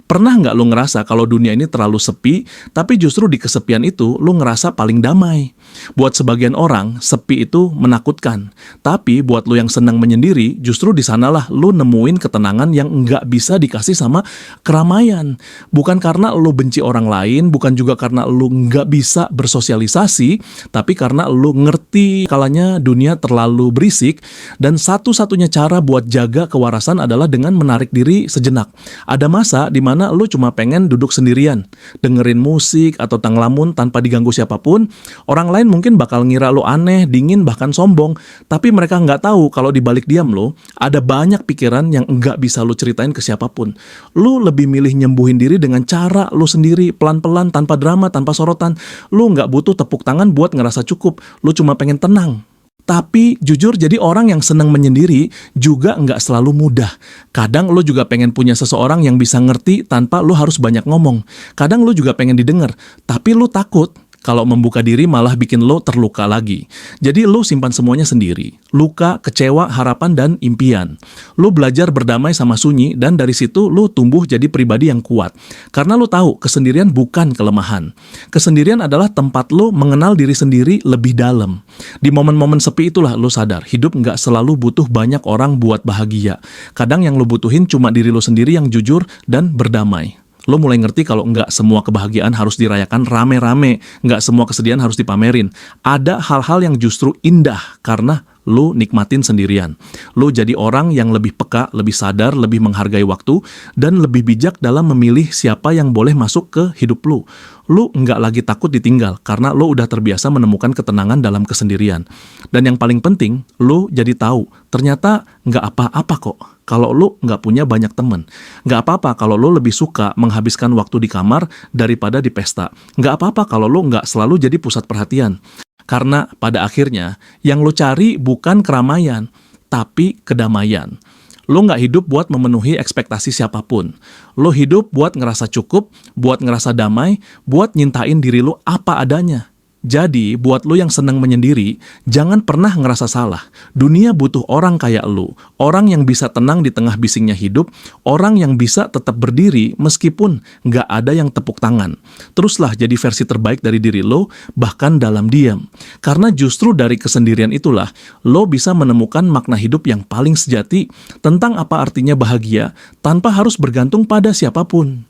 Pernah nggak lu ngerasa kalau dunia ini terlalu sepi, tapi justru di kesepian itu lu ngerasa paling damai? Buat sebagian orang, sepi itu menakutkan. Tapi buat lu yang senang menyendiri, justru di sanalah lu nemuin ketenangan yang nggak bisa dikasih sama keramaian. Bukan karena lu benci orang lain, bukan juga karena lu nggak bisa bersosialisasi, tapi karena lu ngerti kalanya dunia terlalu berisik, dan satu-satunya cara buat jaga kewarasan adalah dengan menarik diri sejenak. Ada masa di mana lu cuma pengen duduk sendirian, dengerin musik atau tanglamun tanpa diganggu siapapun. Orang lain mungkin bakal ngira lu aneh, dingin, bahkan sombong. Tapi mereka nggak tahu kalau di balik diam lo, ada banyak pikiran yang nggak bisa lu ceritain ke siapapun. Lu lebih milih nyembuhin diri dengan cara lu sendiri, pelan-pelan, tanpa drama, tanpa sorotan. Lu nggak butuh tepuk tangan buat ngerasa cukup. Lu cuma pengen tenang. Tapi jujur, jadi orang yang senang menyendiri juga nggak selalu mudah. Kadang lo juga pengen punya seseorang yang bisa ngerti tanpa lo harus banyak ngomong. Kadang lo juga pengen didengar, tapi lo takut kalau membuka diri malah bikin lo terluka lagi. Jadi lo simpan semuanya sendiri. Luka, kecewa, harapan, dan impian. Lo belajar berdamai sama sunyi, dan dari situ lo tumbuh jadi pribadi yang kuat. Karena lo tahu kesendirian bukan kelemahan. Kesendirian adalah tempat lo mengenal diri sendiri lebih dalam. Di momen-momen sepi itulah lo sadar, hidup nggak selalu butuh banyak orang buat bahagia. Kadang yang lo butuhin cuma diri lo sendiri yang jujur dan berdamai. Lo mulai ngerti kalau nggak semua kebahagiaan harus dirayakan rame-rame, nggak semua kesedihan harus dipamerin. Ada hal-hal yang justru indah karena lo nikmatin sendirian. Lo jadi orang yang lebih peka, lebih sadar, lebih menghargai waktu, dan lebih bijak dalam memilih siapa yang boleh masuk ke hidup lo. Lo nggak lagi takut ditinggal karena lo udah terbiasa menemukan ketenangan dalam kesendirian. Dan yang paling penting, lo jadi tahu ternyata nggak apa-apa kok kalau lo nggak punya banyak temen. Nggak apa-apa kalau lo lebih suka menghabiskan waktu di kamar daripada di pesta. Nggak apa-apa kalau lo nggak selalu jadi pusat perhatian. Karena pada akhirnya, yang lo cari bukan keramaian, tapi kedamaian. Lo nggak hidup buat memenuhi ekspektasi siapapun. Lo hidup buat ngerasa cukup, buat ngerasa damai, buat nyintain diri lo apa adanya. Jadi, buat lo yang senang menyendiri, jangan pernah ngerasa salah. Dunia butuh orang kayak lo, orang yang bisa tenang di tengah bisingnya hidup, orang yang bisa tetap berdiri meskipun nggak ada yang tepuk tangan. Teruslah jadi versi terbaik dari diri lo, bahkan dalam diam. Karena justru dari kesendirian itulah, lo bisa menemukan makna hidup yang paling sejati tentang apa artinya bahagia tanpa harus bergantung pada siapapun.